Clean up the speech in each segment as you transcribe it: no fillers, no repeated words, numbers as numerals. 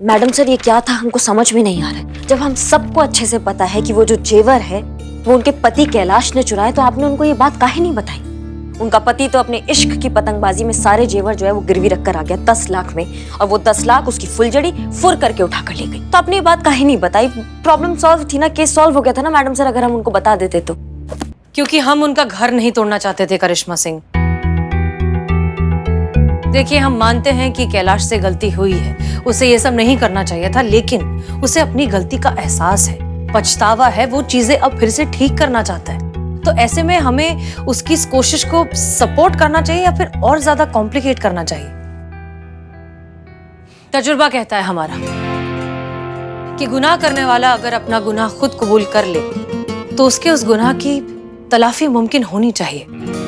Madam sir ये क्या था हमको समझ में नहीं आ रहा है। जब हम सबको अच्छे से पता है कि वो जो जेवर है वो उनके पति कैलाश ने चुराए, तो आपने उनको ये बात काहे नहीं बताई? उनका पति तो अपने इश्क की पतंगबाजी में सारे जेवर जो है वो गिरवी रखकर आ गया 10 लाख में, और वो 10 लाख उसकी फुलझड़ी फुर करके उठा कर ले गई। तो आपने ये बात काहे नहीं बताई? प्रॉब्लम सॉल्व थी ना, केस सॉल्व हो गया था ना मैडम सर, अगर हम उनको बता देते तो। क्योंकि हम उनका घर नहीं तोड़ना चाहते थे करिश्मा सिंह। देखिए, हम मानते हैं कि कैलाश से गलती हुई है, उसे ये सब नहीं करना चाहिए था, लेकिन उसे अपनी गलती का एहसास है, पछतावा है, वो चीजें अब फिर से ठीक करना चाहता है। तो ऐसे में हमें उसकी इस कोशिश को सपोर्ट करना चाहिए या फिर और ज्यादा कॉम्प्लिकेट करना चाहिए? तजुर्बा कहता है हमारा कि गुनाह करने वाला अगर अपना गुनाह खुद कबूल कर ले तो उसके उस गुनाह की तलाफी मुमकिन होनी चाहिए,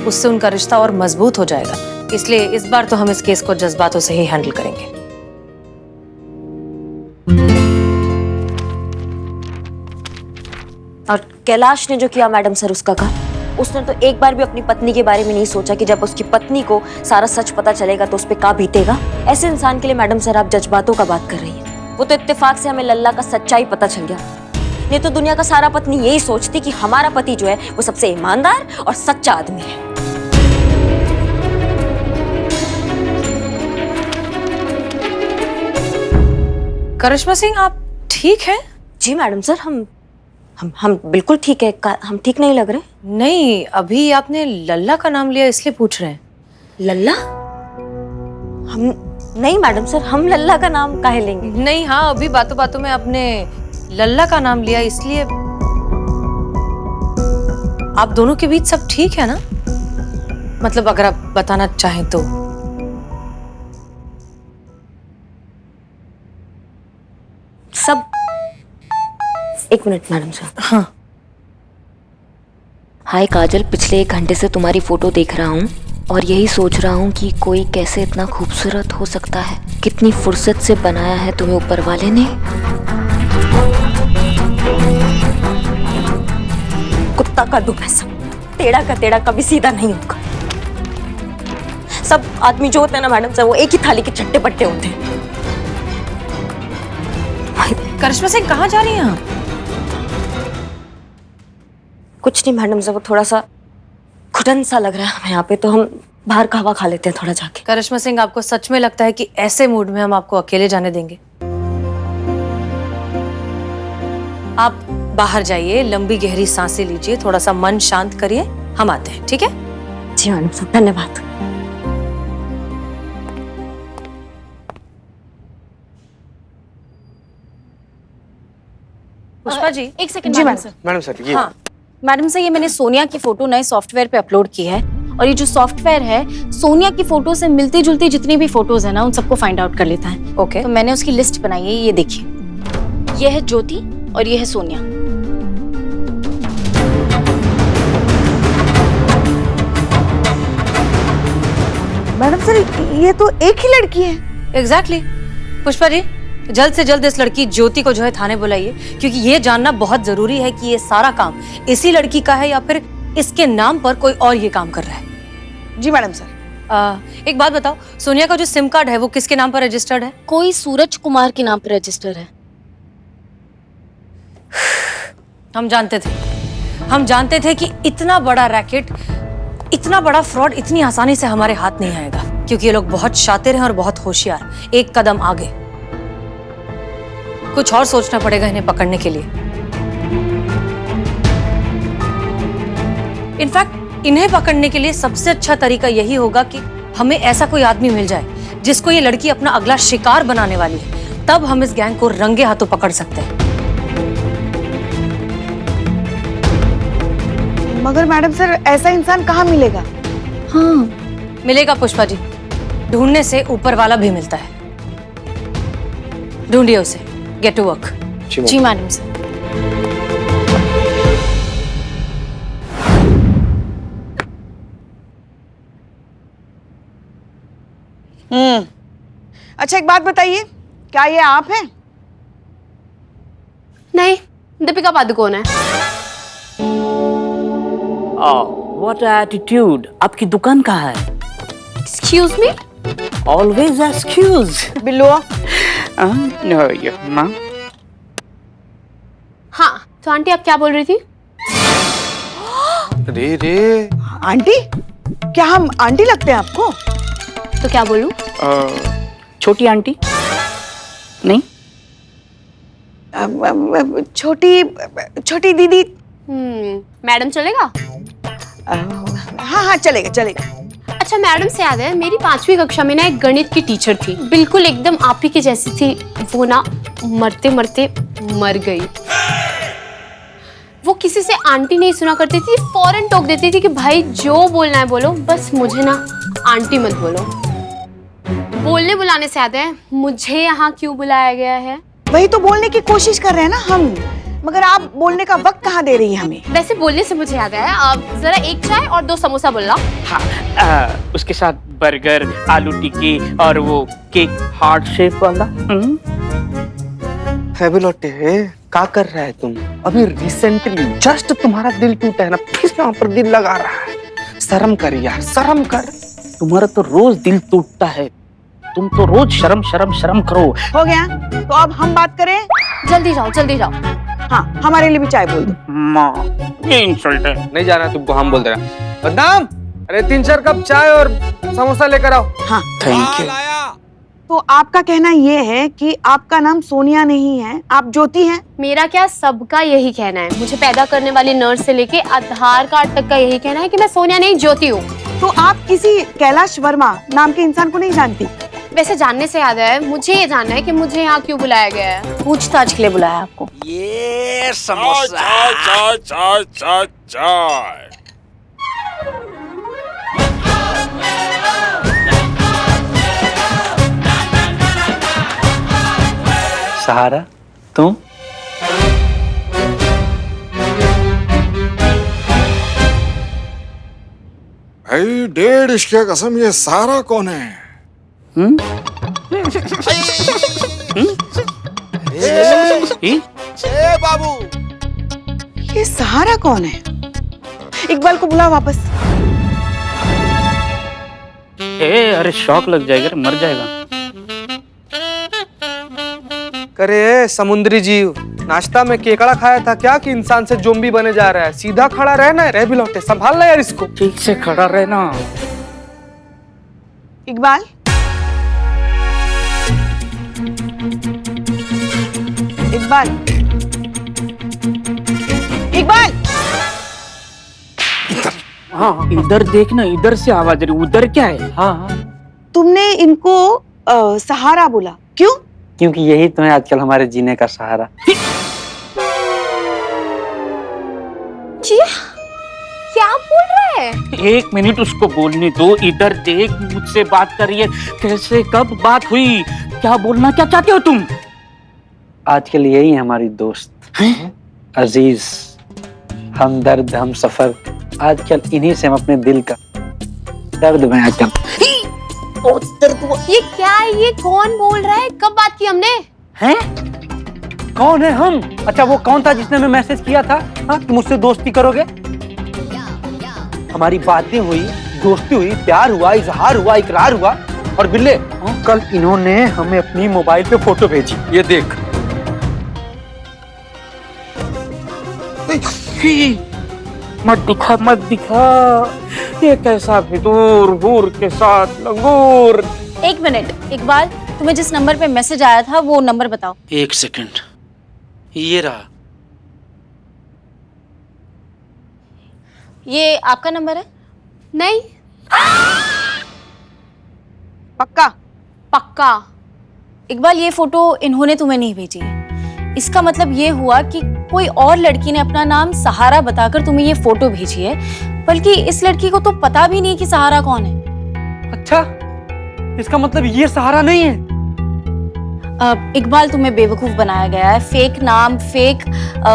उससे उनका रिश्ता और मजबूत हो जाएगा। इसलिए इस बार तो हम इस केस को जज्बातों से ही हैंडल करेंगे। और कैलाश ने जो किया मैडम सर उसका काम, उसने तो एक बार भी अपनी पत्नी के बारे में नहीं सोचा कि जब उसकी पत्नी को सारा सच पता चलेगा तो उस पर क्या बीतेगा। ऐसे इंसान के लिए मैडम सर आप जज्बातों का बात कर रही हैं। वो तो इत्तेफाक से हमें लल्ला का सच्चाई पता चल गया, नहीं तो दुनिया का सारा पत्नी यही सोचती कि हमारा पति जो है वो सबसे ईमानदार और सच्चा आदमी है। करिश्मा सिंह, आप ठीक हैं? जी मैडम सर, हम बिल्कुल ठीक है। हम ठीक नहीं लग रहे? नहीं, अभी आपने लल्ला का नाम लिया इसलिए पूछ रहे हैं। लल्ला? हम नहीं मैडम सर, हम लल्ला का नाम काहे लेंगे? नहीं, हाँ, अभी बातों बातों में आपने लल्ला का नाम लिया, इसलिए। आप दोनों के बीच सब ठीक है ना? मतलब अगर आप बताना चाहें तो। सब एक मिनट मैडम सर। हाँ। हाय काजल, पिछले 1 घंटे से तुम्हारी फोटो देख रहा हूँ और यही सोच रहा हूँ कि कोई कैसे इतना खूबसूरत हो सकता है। कितनी फुर्सत से बनाया है तुम्हें ऊपर वाले ने। कुत्ता का दुम है सब, टेढ़ा का टेढ़ा कभी सीधा नहीं होगा। सब आदमी जो होते हैं ना मैडम सर, वो एक ही थाली के चट्टे पट्टे होते हैं। करिश्मा सिंह, कहाँ जा रही हैं आप? कुछ नहीं मैडम सर, वो थोड़ा सा घुटन सा लग रहा है हमें यहाँ पे, तो हम बाहर का हवा खा लेते हैं थोड़ा जाके। करिश्मा सिंह, आपको सच में लगता है कि ऐसे मूड में हम आपको अकेले जाने देंगे? आप बाहर जाइए, लंबी गहरी सांसें लीजिए, थोड़ा सा मन शांत करिए, हम आते हैं, ठीक है? जी मैडम सर, धन्यवाद। पुष्पा जी, एक सेकंड। जी मैडम सर ये हाँ मैडम सर, ये मैंने सोनिया की फोटो नए सॉफ्टवेयर पे अपलोड की है, और ये जो सॉफ्टवेयर है सोनिया की फोटो से मिलती जुलती जितनी भी फोटोज है ना उन सबको फाइंड आउट कर लेता है। ओके। तो मैंने उसकी लिस्ट बनाई है, ये देखिए, ये है ज्योति और ये है सोनिया। मैडम सर ये तो एक ही लड़की है। एग्जैक्टली। पुष्पा जी, जल्द से जल्द इस लड़की ज्योति को जो है थाने बुलाइए, क्योंकि ये जानना बहुत जरूरी है कि ये सारा काम इसी लड़की का है या फिर इसके नाम पर कोई और ये काम कर रहा है। जी मैडम सर। एक बात बताओ, सोनिया का जो सिम कार्ड है वो किसके नाम पर रजिस्टर्ड है? कोई सूरज कुमार के नाम पर रजिस्टर है। हम जानते थे कि इतना बड़ा रैकेट, इतना बड़ा फ्रॉड इतनी आसानी से हमारे हाथ नहीं आएगा, क्योंकि ये लोग बहुत शातिर हैं और बहुत होशियार, एक कदम आगे। कुछ और सोचना पड़ेगा इन्हें पकड़ने के लिए। इनफैक्ट इन्हें पकड़ने के लिए सबसे अच्छा तरीका यही होगा कि हमें ऐसा कोई आदमी मिल जाए जिसको ये लड़की अपना अगला शिकार बनाने वाली है, तब हम इस गैंग को रंगे हाथों पकड़ सकते हैं। मगर मैडम सर ऐसा इंसान कहाँ मिलेगा? हाँ मिलेगा पुष्पा जी, ढूंढने से ऊपर वाला भी मिलता है। ढूंढिए उसे, गेट टू वर्क। जी मैडम सर। अच्छा एक बात बताइए, क्या ये आप हैं? नहीं, दीपिका पादुकोण है। What attitude? आपकी दुकान कहाँ है? Excuse me? Always excuse. बिल्लुआ माँ हाँ, तो आंटी आप क्या बोल रही थी? रे रे आंटी, क्या हम आंटी लगते हैं आपको? तो क्या बोलूं? छोटी आंटी नहीं? छोटी छोटी दीदी। मैडम चलेगा? हाँ हाँ, चलेगा चलेगा। अच्छा, मैडम से याद है, मेरी 5वीं कक्षा में ना एक गणित की टीचर थी, बिल्कुल एकदम आप ही की जैसी थी। वो ना मरते मरते मर गई। वो किसी से आंटी नहीं सुना करती थी, फौरन टोक देती थी कि भाई जो बोलना है बोलो, बस मुझे ना आंटी मत बोलो। बोलने बुलाने से याद है, मुझे यहाँ क्यों बुलाया गया है? वही तो बोलने की कोशिश कर रहे हैं ना हम, मगर आप बोलने का वक्त कहाँ दे रही हैं हमें? वैसे बोलने से मुझे याद है, आप जरा 1 चाय और 2 समोसा बोलना। हाँ, उसके साथ बर्गर, आलू टिक्की और वो केक हार्ट शेप वाला। बेलोटे, क्या कर रहा है तुम? अभी रिसेंटली जस्ट तुम्हारा दिल टूटा है ना, फिर यहाँ पर दिल लगा रहा है। शर्म कर यार, शर्म कर। तुम्हारा तो रोज दिल टूटता है, तुम तो रोज शर्म शर्म शर्म करो। हो गया? तो अब हम बात करें। जल्दी जाओ, जल्दी जाओ। हाँ, हमारे लिए भी चाय बोल दो। माँ, ये इंसल्ट है। नहीं जाना तुमको, हम बोल दे रहे हैं। बदनाम, अरे 3-4 कप चाय और समोसा लेकर आओ। हाँ, थैंक यू। तो आपका कहना ये है कि आपका नाम सोनिया नहीं है, आप ज्योति हैं? मेरा क्या, सबका यही कहना है। मुझे पैदा करने वाली नर्स से लेके आधार कार्ड तक का यही कहना है कि मैं सोनिया नहीं ज्योति हूँ। तो आप किसी कैलाश वर्मा नाम के इंसान को नहीं जानती? वैसे जानने से याद है, मुझे ये जानना है कि मुझे यहाँ क्यों बुलाया गया है। पूछताछ के लिए बुलाया आपको। ये समोसा चाय चाय चाय चाय। सहारा, तुम? भाई 1.5 इश्क कसम, ये सारा कौन है? बाबू, ये सहारा कौन है? इकबाल को बुला वापस। अरे शॉक लग जाएगा, मर जाएगा। करे समुद्री जीव, नाश्ता में केकड़ा खाया था क्या कि इंसान से जोम्बी बने जा रहा है? सीधा खड़ा रहना है। बेलोटे, संभालना यार इसको। ठीक से खड़ा रहना। इकबाल, इकबाल, इकबाल। हाँ, इधर देखना, इधर से आवाज रही, उधर क्या है? हाँ, तुमने इनको सहारा बोला, क्यों? क्योंकि यही तो है आजकल हमारे जीने का सहारा। जी, क्या बोल रहे हैं? 1 मिनट उसको बोलने दो। इधर देख, मुझसे बात कर रही है। कैसे, कब बात हुई? क्या बोलना क्या चाहते हो तुम? आजकल यही है हमारी दोस्त हैं? अजीज, हमदर्द, हम सफर। आजकल इन्हीं से हम अपने दिल का दर्द बयां करते हैं। ये क्या है? ये कौन बोल रहा है? कब बात की हमने? हैं? कौन है हम? अच्छा, वो कौन था जिसने हमें मैसेज किया था, हाँ, कि मुझसे दोस्ती करोगे? हमारी बातें हुई, दोस्ती हुई, प्यार हुआ, इजहार हुआ, इकरार हुआ, और बिल्ले, कल इन्होंने हमें अपनी मोबाइल पे फोटो भेजी। ये देख। मत दिखा, मत दिखा। ये कैसा विदूर हूर के साथ लंगूर। 1 मिनट, इकबाल, तुम्हें जिस नंबर पे मैसेज आया था वो नंबर बताओ। 1 सेकंड, ये रहा। ये आपका नंबर है? नहीं। पक्का? पक्का। इकबाल, ये फोटो इन्होंने तुम्हें नहीं भेजी है। इसका मतलब ये हुआ कि कोई और लड़की ने अपना नाम सहारा बताकर तुम्हें ये फोटो भेजी है, बल्कि इस लड़की को तो पता भी नहीं कि सहारा कौन है। अच्छा, इसका मतलब ये सहारा नहीं है। इकबाल, तुम्हें बेवकूफ बनाया गया है। फेक नाम, फेक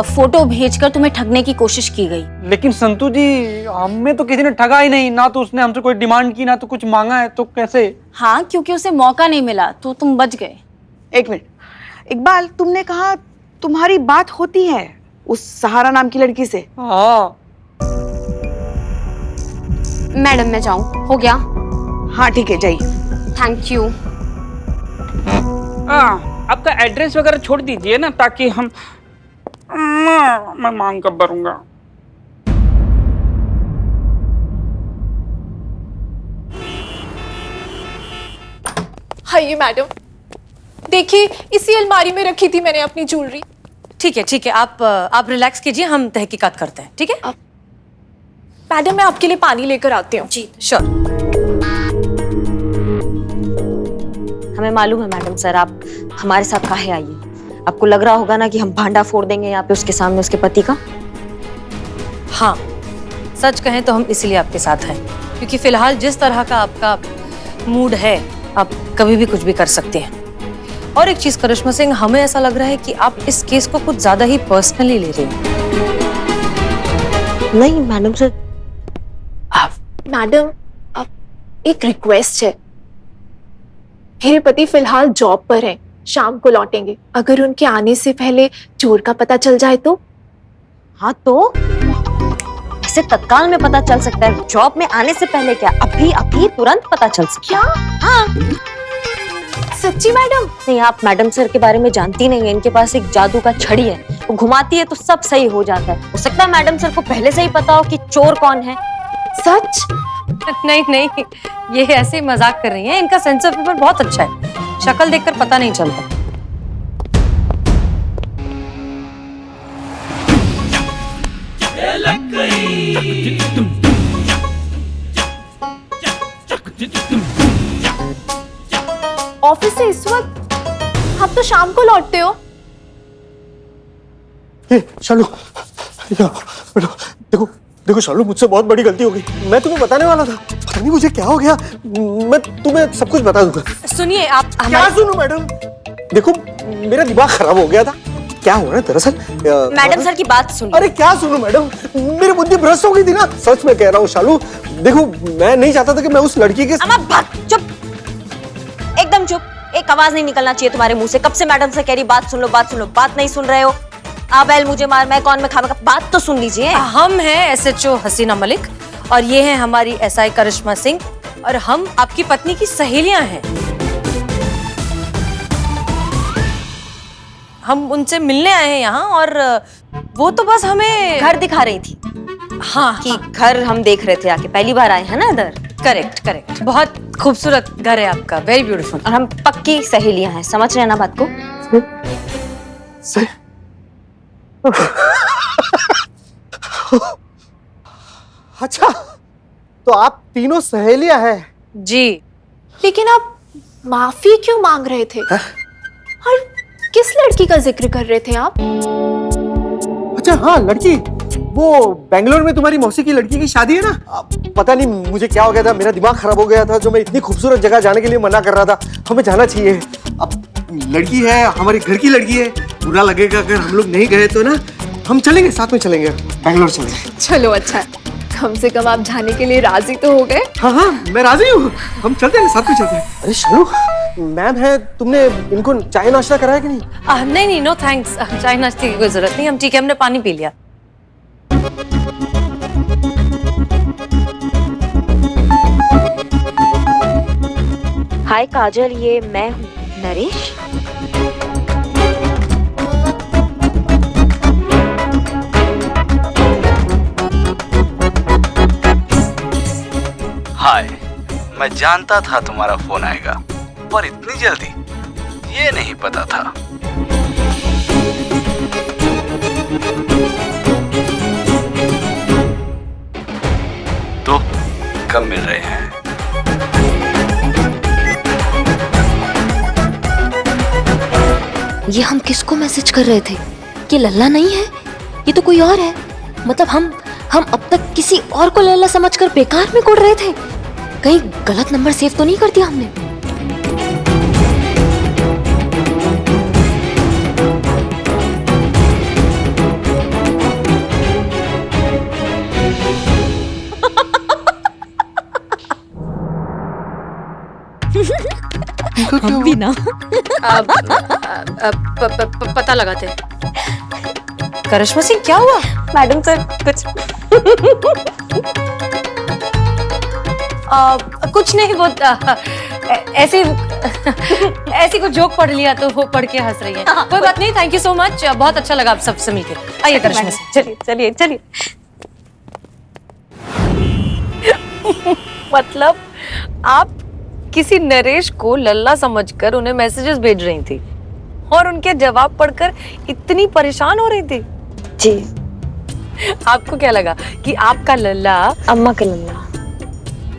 फोटो भेजकर तुम्हें ठगने की कोशिश की गई। लेकिन संतू जी, हमें तो किसी ने ठगा ही नहीं, ना तो उसने हमसे कोई डिमांड की, ना तो कुछ मांगा है, तो कैसे? हाँ, क्योंकि उसे मौका नहीं मिला तो तुम बच गए। 1 मिनट, इकबाल, तुमने कहा तुम्हारी बात होती है उस सहारा नाम की लड़की से? हाँ। मैडम, मैं जाऊं? हो गया? हाँ ठीक है, जाइए। Thank you. आपका एड्रेस वगैरह छोड़ दीजिए ना, ताकि हम मैं मांग कर भरूंगा। हाइए मैडम, देखिए इसी अलमारी में रखी थी मैंने अपनी ज्वेलरी। ठीक है, आप रिलैक्स कीजिए, हम तहकीकात करते हैं, ठीक है? मैडम मैं आपके लिए पानी लेकर आती हूँ। जी श्योर। हमें मालूम है मैडम सर, आप हमारे साथ काहे आई है। आपको लग रहा होगा ना कि हम भांडा फोड़ देंगे यहाँ पे उसके सामने उसके पति का। हाँ, सच कहें तो हम इसीलिए आपके साथ हैं, क्योंकि फिलहाल जिस तरह का आपका मूड है, आप कभी भी कुछ भी कर सकते हैं। और एक चीज करिश्मा सिंह, हमें ऐसा लग रहा है कि आप इस केस को कुछ ज्यादा ही पर्सनली ले रहे हैं। नहीं मैडम सर। मैडम एक रिक्वेस्ट है, मेरे पति फिलहाल जॉब पर हैं, शाम को लौटेंगे। अगर उनके आने से पहले चोर का पता चल जाए तो? हाँ तो ऐसे तत्काल में पता चल सकता है, जॉब में आने से पहले क्या, अभी तुरंत पता चल सकता है। क्या? हाँ सच्ची मैडम? नहीं, आप मैडम सर के बारे में जानती नहीं है। इनके पास एक जादू का छड़ी है, वो घुमाती है तो सब सही हो जाता है। हो सकता है मैडम सर को पहले से ही पता हो कि चोर कौन है। सच? नहीं, ये ऐसे ही मजाक कर रही हैं। इनका सेंस ऑफ ह्यूमर बहुत अच्छा है, शक्ल देखकर पता नहीं चलता। ऑफिस से इस वक्त? आप तो शाम को लौटते हो। शालू, देखो देखो शालू, मुझसे बहुत बड़ी गलती हो गई। मैं तुम्हें बताने वाला था, पता नहीं मुझे क्या हो गया। मैं तुम्हें सब कुछ बता दूंगा। सुनिए आप क्या सुनूं मैडम? देखो मेरा दिमाग खराब हो गया था। क्या हुआ ना दरअसल, मैडम सर की बात सुनिए। अरे क्या सुनूं मैडम, मेरी बुद्धि भ्रष्ट हो गई थी ना। सच में कह रहा हूँ शालू, देखो मैं नहीं चाहता था कि मैं उस लड़की के चुप, एकदम चुप। एक आवाज नहीं निकलना चाहिए तुम्हारे मुंह से। कब से मैडम से कह रही बात सुन लो, बात नहीं सुन रहे हो। आप बैल मुझे मार, मैं कौन, मैं खामा, बात तो सुन लीजिए। हम हैं SHO हसीना मलिक और ये है हमारी SI करिश्मा सिंह, और हम आपकी पत्नी की सहेलियां हैं। हम उनसे मिलने आए हैं यहाँ, और वो तो बस हमें घर दिखा रही थी। हाँ कि घर हम देख रहे थे आके, पहली बार आए हैं ना इधर। करेक्ट, बहुत खूबसूरत घर है आपका, वेरी ब्यूटीफुल। और हम पक्की सहेलियां हैं, समझ रहे हैं ना बात को? अच्छा, तो आप तीनों सहेलियां हैं? जी। लेकिन आप माफी क्यों मांग रहे थे? और किस लड़की का जिक्र कर रहे थे आप? अच्छा हाँ, लड़की, वो बेंगलोर में तुम्हारी मौसी की लड़की की शादी है ना। पता नहीं मुझे क्या हो गया था, मेरा दिमाग खराब हो गया था। जो मैं इतनी खूबसूरत जगह जाने के लिए मना कर रहा था, हमें जाना चाहिए। अब लड़की है, हमारे घर की लड़की है, बुरा लगेगा अगर हम लोग नहीं गए तो ना। हम चलेंगे, साथ में चलेंगे, बेंगलोर चलेंगे। चलो अच्छा, कम से कम आप जाने के लिए राजी तो हो गए। हाँ, मैं राजी हूँ, हम चलते हैं, साथ में चलते हैं। अरे शालू, मैम है, तुमने इनको चाय नाश्ता कराया कि नहीं? नहीं, नो थैंक्स, चाय नाश्ते की कोई जरूरत नहीं, हम ठीक है, हमने पानी पी लिया। हाय काजल, ये मैं हूँ नरेश। हाय, मैं जानता था तुम्हारा फोन आएगा, पर इतनी जल्दी ये नहीं पता था। तो कब मिल रहे हैं? ये हम किसको मैसेज कर रहे थे? ये लल्ला नहीं है, ये तो कोई और है। मतलब हम अब तक किसी और को लल्ला समझकर बेकार में कोड़ रहे थे। कहीं गलत नंबर सेव तो नहीं कर दिया हमने? हम भी ना पता लगाते। करिश्मा सिंह, क्या हुआ? मैडम सर कुछ कुछ नहीं, वो ऐसी कुछ जोक पढ़ लिया तो वो पढ़ के हंस रही है। कोई बात नहीं, थैंक यू सो मच, बहुत अच्छा लगा आप सबसे मिलकर। आइए करिश्मा से, चलिए चलिए चलिए। मतलब आप किसी नरेश को लल्ला समझकर उन्हें मैसेजेस भेज रही थी और उनके जवाब पढ़कर इतनी परेशान हो रही थी। जी। आपको क्या लगा कि आपका लल्ला अम्मा का लल्ला?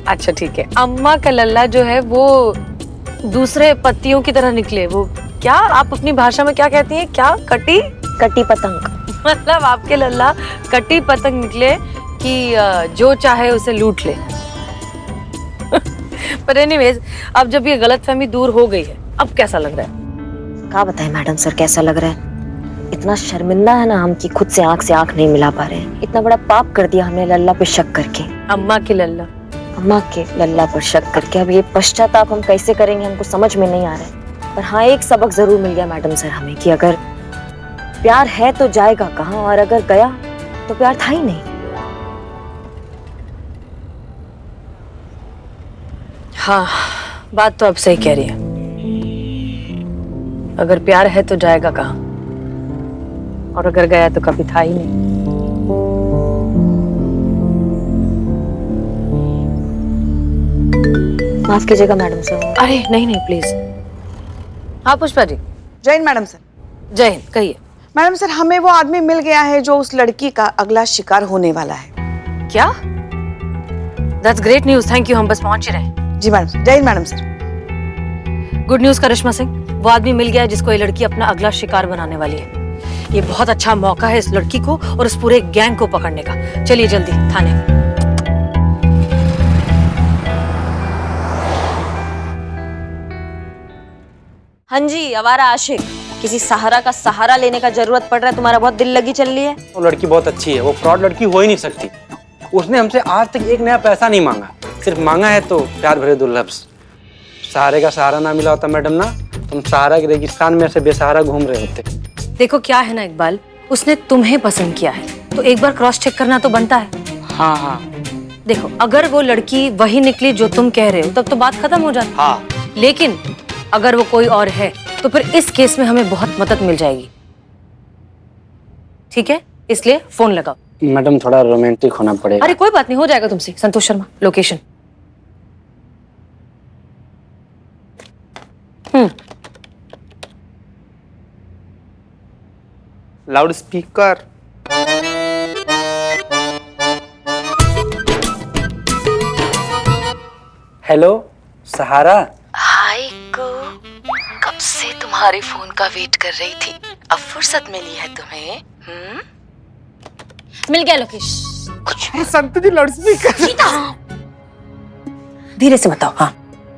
अच्छा ठीक है, अम्मा का लल्ला जो है वो दूसरे पत्तियों की तरह निकले। वो क्या आप अपनी भाषा में क्या कहती हैं, क्या कटी कटी पतंग। मतलब आपके लल्ला कटी पतंग निकले कि जो चाहे उसे लूट ले। पर एनीवेज, अब जब ये गलतफहमी दूर हो गई है, अब कैसा लग रहा है? क्या बताएं मैडम सर, कैसा लग रहा है? इतना शर्मिंदा है ना हम कि खुद से आंख नहीं मिला पा रहे हैं। इतना बड़ा पाप कर दिया हमने लल्ला पे शक करके। अम्मा की लल्ला, अम्मा के लल्ला पर शक करके। अब ये पश्चाताप हम कैसे करेंगे, हमको समझ में नहीं आ रहा है। पर हाँ, एक सबक जरूर मिल गया मैडम सर हमें कि अगर प्यार है तो जाएगा कहाँ, और अगर गया तो प्यार था ही नहीं। हाँ, बात तो अब सही कह रही है। अगर प्यार है तो जाएगा कहाँ, और अगर गया तो कभी था ही नहीं। माफ कीजिएगा मैडम सर। अरे नहीं नहीं प्लीज। हाँ पुष्पा जी। जय हिंद मैडम सर। जय हिंद, कहिए। मैडम सर, हमें वो आदमी मिल गया है जो उस लड़की का अगला शिकार होने वाला है। क्या? That's great news, thank you. हम बस पहुंच ही रहे। जी madam sir. Jai Hind madam sir. Good news Karishma Singh, वो आदमी मिल गया है जिसको ये लड़की अपना अगला शिकार बनाने वाली है। ये बहुत अच्छा मौका है इस लड़की को और उस पूरे गैंग को पकड़ने का। चलिए जल्दी थाने। हाँ जी, आवारा आशिक, किसी सहारा का सहारा लेने का जरूरत पड़ रहा है, तुम्हारा बहुत दिल लगी चल रही है। वो लड़की बहुत अच्छी है, वो फ्रॉड लड़की हो ही नहीं सकती। उसने हमसे आज तक एक नया पैसा नहीं मांगा, सिर्फ मांगा है तो प्यार भरे दो लफ्ज। सहारे का सहारा ना मिला होता मैडम ना, तुम सहारा के रेगिस्तान में ऐसे बेसहारा घूम रहे होते। देखो क्या है ना इकबाल, उसने तुम्हें पसंद किया है तो एक बार क्रॉस चेक करना तो बनता है। हाँ हाँ। देखो अगर वो लड़की वही निकली जो तुम कह रहे हो तब तो बात खत्म हो जाती। हाँ। लेकिन अगर वो कोई और है तो फिर इस केस में हमें बहुत मदद मिल जाएगी। ठीक है, इसलिए फोन लगाओ। मैडम थोड़ा रोमांटिक होना पड़ेगा। अरे कोई बात नहीं, हो जाएगा तुमसे। Santosh Sharma, location. Loud speaker. Hello Sahara. Hi को, कब से तुम्हारे फोन का वेट कर रही थी, अब फुर्सत मिली है तुम्हें? मिल गया लोकेशन। संत जी लाउड स्पीकर। धीरे से बताओ। हाँ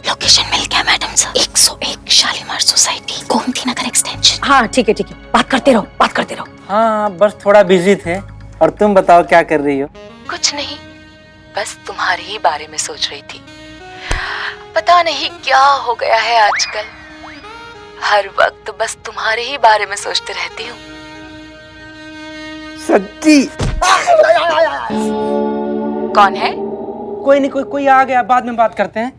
लोकेशन मिल गया madam sir, 101 Shalimar society, Gomti Nagar extension. हाँ ठीक है, बात करते रहो, बात करते रहो। हाँ बस थोड़ा बिजी थे। और तुम बताओ क्या कर रही हो? कुछ नहीं, बस तुम्हारे ही बारे में सोच रही थी। पता नहीं क्या हो गया है आजकल, हर वक्त बस तुम्हारे ही बारे में सोचते रहती हूँ। सच्ची? कौन है? कोई नहीं, कोई आ गया, बाद में बात करते हैं।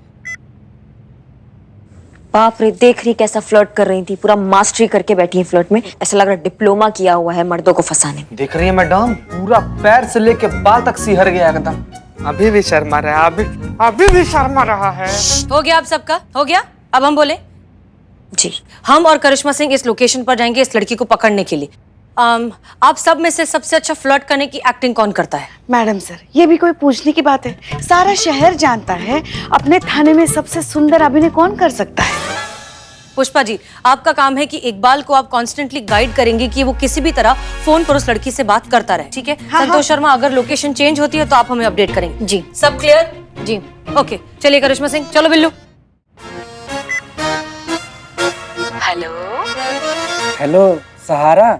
बाप रे, देख रही कैसा फ्लर्ट कर रही थी, पूरा मास्टरी करके बैठी है फ्लर्ट में। ऐसा लग रहा है डिप्लोमा किया हुआ है मर्दों को फंसाने में। देख रही है मैडम, पूरा पैर से लेके बाल तक सिहर गया एकदम। अभी भी शर्मा रहा है, अभी भी शर्मा रहा है। हो गया, अब सबका हो गया। अब हम बोले जी। हम और करिश्मा सिंह इस लोकेशन पर जाएंगे इस लड़की को पकड़ने के लिए। आप सब में से सबसे अच्छा फ्लर्ट करने की एक्टिंग कौन करता है? मैडम सर, ये भी कोई पूछने की बात है? सारा शहर जानता है अपने थाने में सबसे सुंदर अभिनय कौन कर सकता है। पुष्पा जी, आपका काम है कि इकबाल को आप कॉन्स्टेंटली गाइड करेंगे कि वो किसी भी तरह फोन पर उस लड़की से बात करता रहे। ठीक है? संतोष शर्मा, अगर लोकेशन चेंज होती है तो आप हमें अपडेट करेंगे। जी सब क्लियर? जी ओके, चलिए करिश्मा सिंह, चलो बिल्लू। हेलो हेलो सहारा।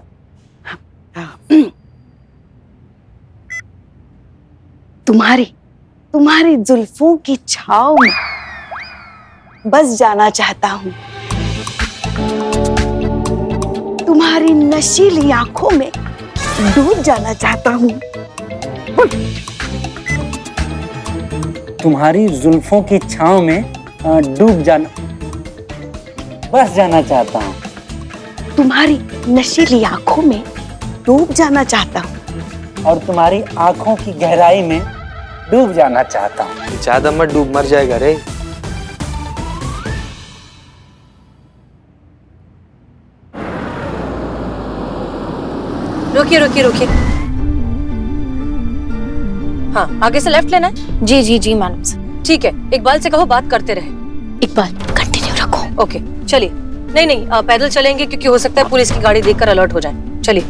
तुम्हारी जुल्फों की छाव में बस जाना चाहता हूँ, तुम्हारी नशीली आंखों में डूब जाना चाहता हूँ। तुम्हारी जुल्फों की छांव में डूब जाना, बस जाना चाहता हूँ। तुम्हारी नशीली आंखों में डूब जाना चाहता हूँ। और तुम्हारी आंखों की गहराई में डूब जाना चाहता हूँ। ज्यादा मत डूब, मर जाएगा रे। रुकिए रुकिए रुकिए। हाँ, आगे से लेफ्ट लेना है। जी जी जी मैडम सर। ठीक है, इकबाल से कहो बात करते रहे। इकबाल कंटिन्यू रखो। ओके चलिए। नहीं नहीं, पैदल चलेंगे क्योंकि हो सकता है पुलिस की गाड़ी देखकर अलर्ट हो जाए। चलिए।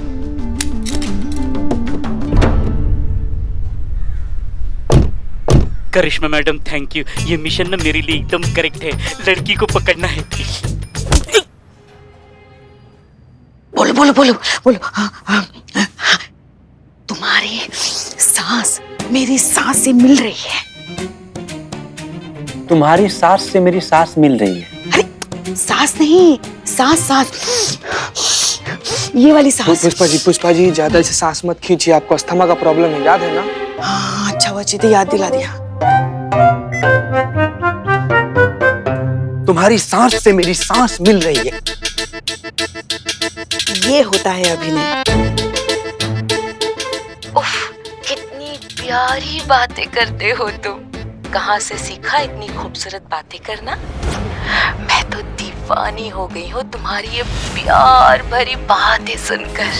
करिश्मा मैडम थैंक यू, ये मिशन ना मेरे लिए एकदम करेक्ट है। लड़की को पकड़ना है। बोलो बोलो बोलो बोलो। तुम्हारी सांस मेरी सांस से मिल रही है। तुम्हारी सांस से मेरी सांस मिल रही है। अरे सांस नहीं, सांस सांस, ये वाली सांस। पुष्पा जी ज्यादा से सांस मत खींचिए, आपको अस्थमा का प्रॉब्लम है, याद है ना? हाँ अच्छा हुआ चीते याद दिला दिया। तुम्हारी सांस से मेरी सांस मिल रही है। ये होता है अभिनय। उफ, कितनी प्यारी बातें करते हो तुम। कहाँ से सीखा इतनी खूबसूरत बातें करना? मैं तो दीवानी हो गई हूँ तुम्हारी ये प्यार भरी बातें सुनकर।